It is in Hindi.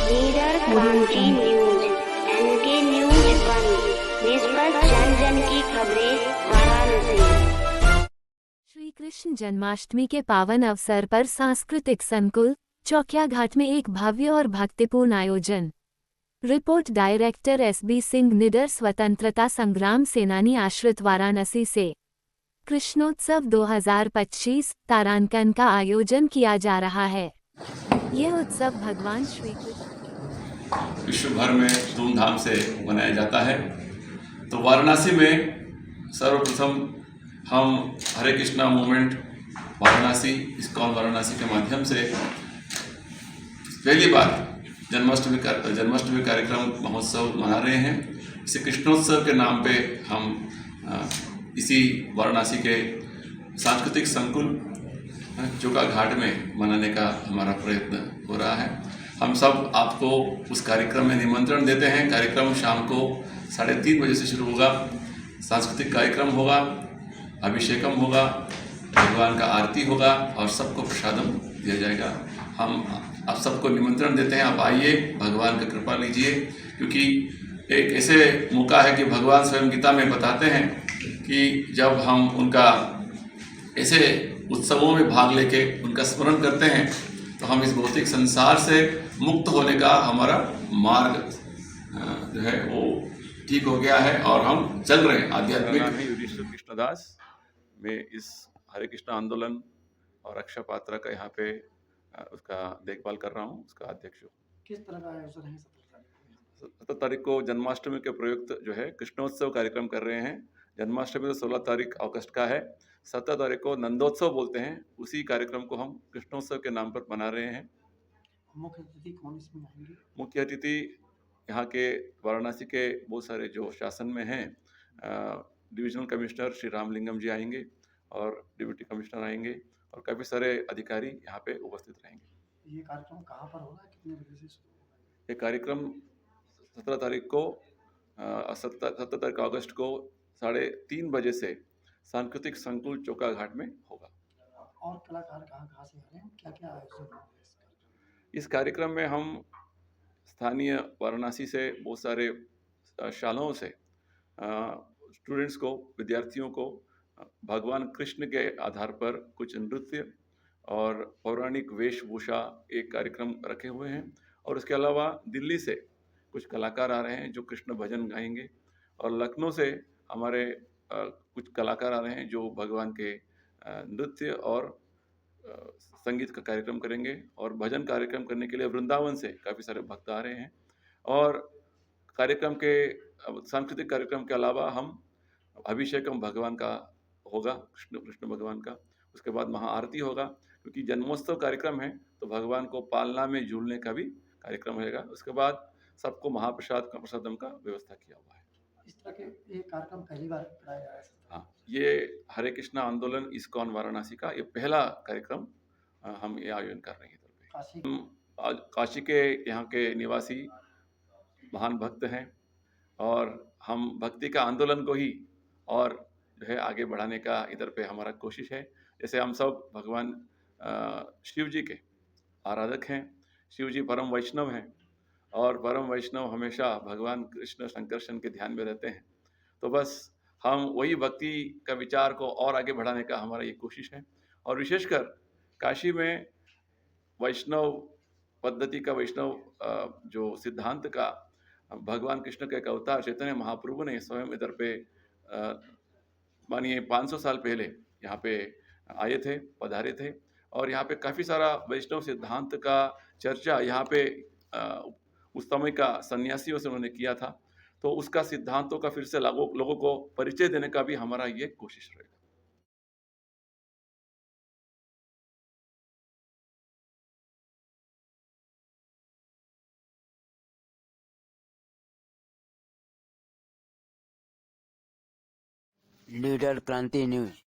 लीडर क्रांति न्यूज, एनके न्यूज 1, निष्पक्ष जन जन की खबरें, वाराणसी। श्री कृष्ण जन्माष्टमी के पावन अवसर पर सांस्कृतिक संकुल चौकिया घाट में एक भव्य और भक्तिपूर्ण आयोजन। रिपोर्ट डायरेक्टर एसबी सिंह निडर, स्वतंत्रता संग्राम सेनानी आश्रित, वाराणसी से। कृष्णोत्सव 2025 तारांकन का आयोजन किया जा रहा है। यह उत्सव भगवान श्री कृष्ण विश्व भर में धूमधाम से मनाया जाता है। तो वाराणसी में सर्वप्रथम हम हरे कृष्णा मूवमेंट वाराणसी, इस्कॉन वाराणसी के माध्यम से पहली बार जन्माष्टमी कार्यक्रम महोत्सव मना रहे हैं। इसे कृष्णोत्सव के नाम पे हम इसी वाराणसी के सांस्कृतिक संकुल चौका घाट में मनाने का हमारा प्रयत्न हो रहा है। हम सब आपको उस कार्यक्रम में निमंत्रण देते हैं। कार्यक्रम शाम को 3:30 बजे से शुरू होगा। सांस्कृतिक कार्यक्रम होगा, अभिषेकम होगा, भगवान का आरती होगा और सबको प्रसादम दिया जाएगा। हम आप सबको निमंत्रण देते हैं, आप आइए, भगवान की कृपा लीजिए, क्योंकि एक ऐसे मौका है कि भगवान स्वयं गीता में बताते हैं कि जब हम उनका ऐसे उत्सवों में भाग लेके उनका स्मरण करते हैं तो हम इस भौतिक संसार से मुक्त होने का हमारा मार्ग जो है वो ठीक हो गया है और हम चल रहे हैं आध्यात्मिक। नाम है युधिष्ठिर कृष्णदास। मैं इस हरे कृष्ण आंदोलन और रक्षा पात्रा का यहाँ पे उसका देखभाल कर रहा हूँ, उसका अध्यक्ष हूँ। किस तरह का आयोजन है? 17 तारीख को जन्माष्टमी के प्रयुक्त जो है कृष्णोत्सव कार्यक्रम कर रहे हैं। जन्माष्टमी तो 16 तारीख अगस्त का है। 17 तारीख को नंदोत्सव बोलते हैं, उसी कार्यक्रम को हम कृष्णोत्सव के नाम पर मना रहे हैं। मुख्य अतिथि कौन इसमें आएंगे? मुख्य अतिथि यहाँ के वाराणसी के बहुत सारे जो शासन में हैं, डिविजनल कमिश्नर श्री रामलिंगम जी आएंगे और डिप्टी कमिश्नर आएंगे और काफ़ी सारे अधिकारी यहाँ पे उपस्थित रहेंगे। ये कार्यक्रम कहाँ पर होगा, कितने बजे से शुरू होगा? ये कार्यक्रम 17 तारीख को 17 तारीख अगस्त को 3:30 बजे से सांस्कृतिक संकुल चौका घाट में होगा। और कलाकार कहाँ से आ रहे हैं, क्या क्या आयोजन होगा इस कार्यक्रम में हम स्थानीय वाराणसी से बहुत सारे शालाओं से स्टूडेंट्स को, विद्यार्थियों को भगवान कृष्ण के आधार पर कुछ नृत्य और पौराणिक वेशभूषा एक कार्यक्रम रखे हुए हैं। और उसके अलावा दिल्ली से कुछ कलाकार आ रहे हैं जो कृष्ण भजन गाएंगे और लखनऊ से हमारे कुछ कलाकार आ रहे हैं जो भगवान के नृत्य और संगीत का कार्यक्रम करेंगे। और भजन कार्यक्रम करने के लिए वृंदावन से काफ़ी सारे भक्त आ रहे हैं। और कार्यक्रम के सांस्कृतिक कार्यक्रम के अलावा हम अभिषेकम भगवान का होगा, कृष्ण भगवान का। उसके बाद महाआरती होगा, क्योंकि जन्मोत्सव कार्यक्रम है तो भगवान को पालना में झूलने का भी कार्यक्रम रहेगा। उसके बाद सबको महाप्रसाद का प्रसादम का व्यवस्था किया हुआ है। इस तरह के ये कार्यक्रम पहली बार कराया जा रहा है? हाँ, ये हरे कृष्णा आंदोलन इस्कॉन वाराणसी का ये पहला कार्यक्रम हम ये आयोजन कर रहे हैं। हम आज काशी के यहाँ के निवासी महान भक्त हैं और हम भक्ति का आंदोलन को ही और जो है आगे बढ़ाने का इधर पे हमारा कोशिश है। जैसे हम सब भगवान शिव जी के आराधक हैं, शिव जी परम वैष्णव हैं और परम वैष्णव हमेशा भगवान कृष्ण संकर्षण के ध्यान में रहते हैं। तो बस हम वही भक्ति का विचार को और आगे बढ़ाने का हमारा ये कोशिश है। और विशेषकर काशी में वैष्णव पद्धति का, वैष्णव जो सिद्धांत का भगवान कृष्ण का एक अवतार चैतन्य महाप्रभु ने स्वयं इधर पे मानिए 500 साल पहले यहाँ पे आए थे, पधारे थे और यहाँ पे काफ़ी सारा वैष्णव सिद्धांत का चर्चा यहाँ पे उस समय का सन्यासियों से उन्होंने किया था। तो उसका सिद्धांतों का फिर से लोगों को परिचय देने का भी हमारा ये कोशिश रहेगा। लीडर क्रांति न्यूज।